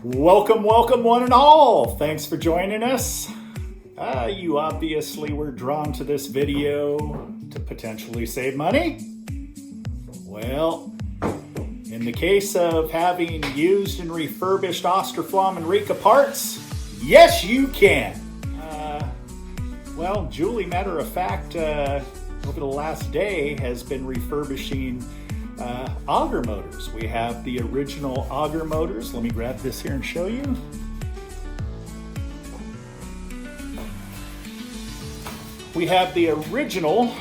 Welcome, welcome one and all. Thanks for joining us. You obviously were drawn to this video to potentially save money. Well, in the case of having used and refurbished austroflamm and RIKA parts, yes you can. Well, Julie, matter of fact, over the last day has been refurbishing auger motors. We have the original auger motors. Let me grab this here and show you. We have the original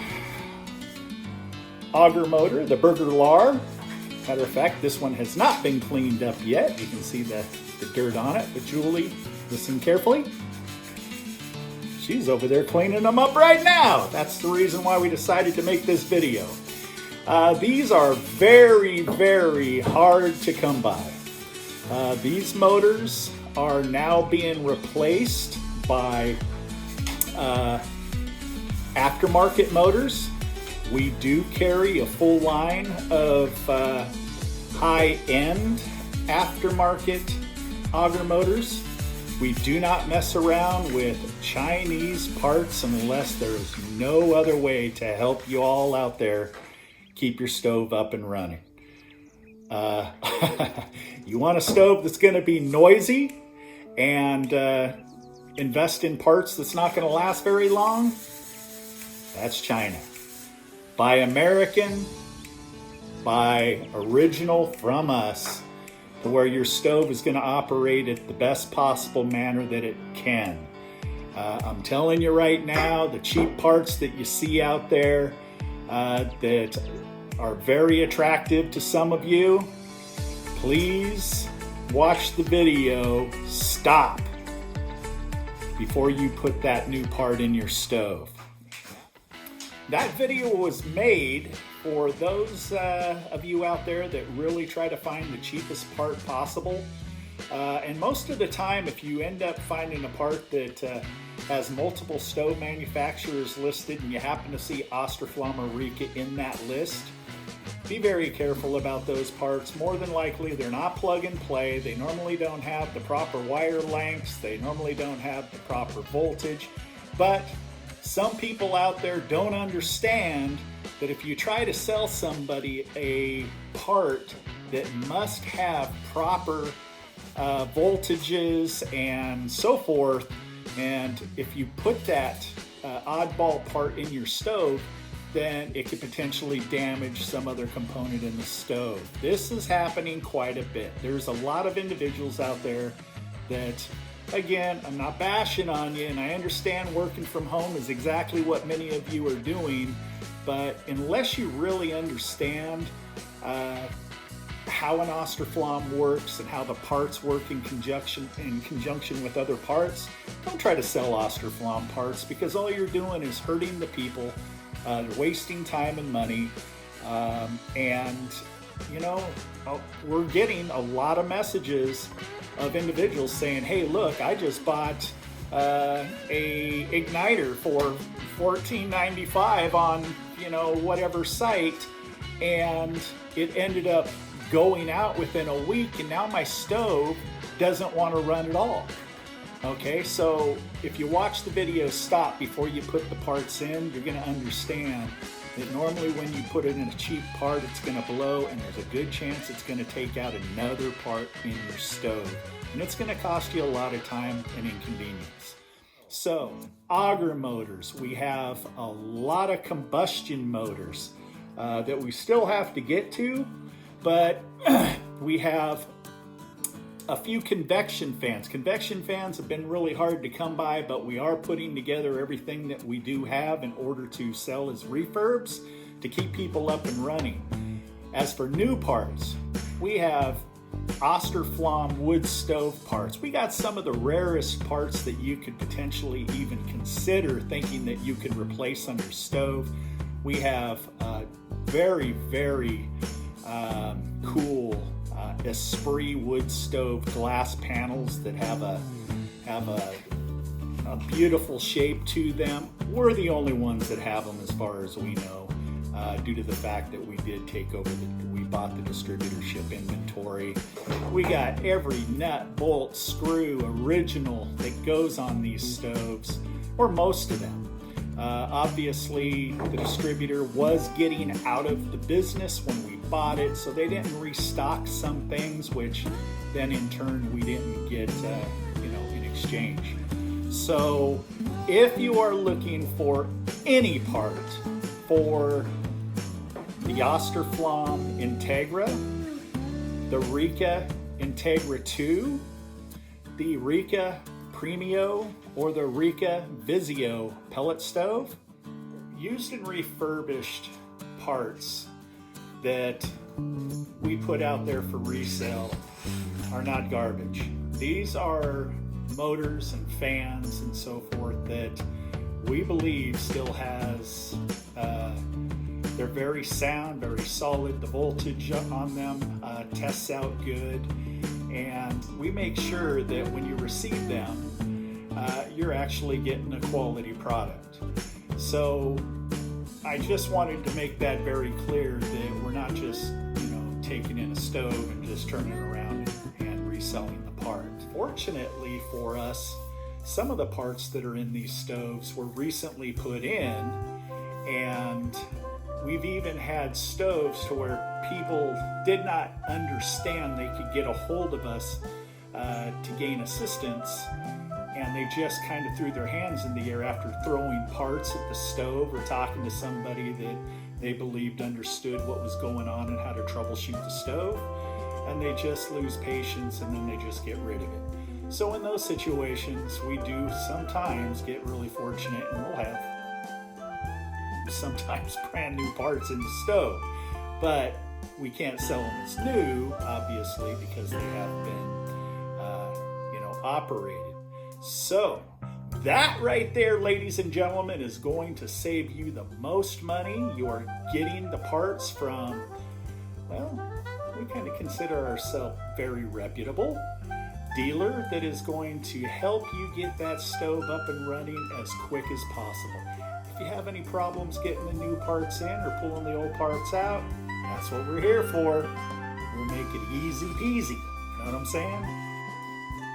auger motor, the Burger Lar. Matter of fact, this one has not been cleaned up yet. You can see the dirt on it, but Julie, listen carefully. She's over there cleaning them up right now. That's the reason why we decided to make this video. These are very, very hard to come by. These motors are now being replaced by aftermarket motors. We do carry a full line of high-end aftermarket auger motors. We do not mess around with Chinese parts unless there's no other way to help you all out there keep your stove up and running. You want a stove that's going to be noisy and invest in parts that's not going to last very long? That's China. Buy American, buy original from us, to where your stove is going to operate at the best possible manner that it can. I'm telling you right now, the cheap parts that you see out there that are very attractive to some of you, please watch the video, stop before you put that new part in your stove. That video was made for those of you out there that really try to find the cheapest part possible. And most of the time, if you end up finding a part that has multiple stove manufacturers listed and you happen to see austroflamm or RIKA in that list, be very careful about those parts. More than likely, they're not plug and play. They normally don't have the proper wire lengths. They normally don't have the proper voltage. But some people out there don't understand that if you try to sell somebody a part that must have proper voltages and so forth, and if you put that oddball part in your stove, then it could potentially damage some other component in the stove. This is happening quite a bit. There's a lot of individuals out there that, again, I'm not bashing on you, and I understand working from home is exactly what many of you are doing, but unless you really understand how an austroflamm works and how the parts work in conjunction with other parts, don't try to sell austroflamm parts, because all you're doing is hurting the people, wasting time and money, and you know, we're getting a lot of messages of individuals saying, hey, look, I just bought a igniter for $14.95 on, you know, whatever site, and it ended up going out within a week, and now my stove doesn't want to run at all. Okay, so if you watch the video, stop before you put the parts in, you're going to understand that normally when you put it in a cheap part, it's going to blow, and there's a good chance it's going to take out another part in your stove, and it's going to cost you a lot of time and inconvenience. So, auger motors, we have a lot of combustion motors that we still have to get to, but we have a few convection fans. Convection fans have been really hard to come by, but we are putting together everything that we do have in order to sell as refurbs to keep people up and running. As for new parts, we have austroflamm wood stove parts. We got some of the rarest parts that you could potentially even consider thinking that you could replace on your stove. We have very, very cool Esprit wood stove glass panels that have a beautiful shape to them. We're the only ones that have them as far as we know, due to the fact that we did take over we bought the distributorship inventory. We got every nut, bolt, screw, original that goes on these stoves, or most of them. Obviously, the distributor was getting out of the business when we bought it, so they didn't restock some things, which then in turn we didn't get, in exchange. So if you are looking for any part for the austroflamm Integra, the RIKA Integra 2, the RIKA Premio, or the RIKA Vizio pellet stove, used and refurbished parts that we put out there for resale are not garbage. These are motors and fans and so forth that we believe still has, they're very sound, very solid. The voltage on them tests out good, and we make sure that when you receive them, you're actually getting a quality product. So I just wanted to make that very clear that we're not just, taking in a stove and just turning it around and reselling the part. Fortunately for us, some of the parts that are in these stoves were recently put in, and we've even had stoves to where people did not understand they could get a hold of us to gain assistance, and they just kind of threw their hands in the air after throwing parts at the stove or talking to somebody that they believed understood what was going on and how to troubleshoot the stove, and they just lose patience and then they just get rid of it. So in those situations, we do sometimes get really fortunate, and we'll have sometimes brand new parts in the stove, but we can't sell them as new, obviously, because they have been operated. So that right there, ladies and gentlemen, is going to save you the most money. You are getting the parts from, well, we kind of consider ourselves very reputable dealer that is going to help you get that stove up and running as quick as possible. If you have any problems getting the new parts in or pulling the old parts out, that's what we're here for. We'll make it easy peasy. You know what I'm saying?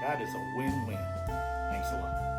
That is a win-win. Thanks a lot.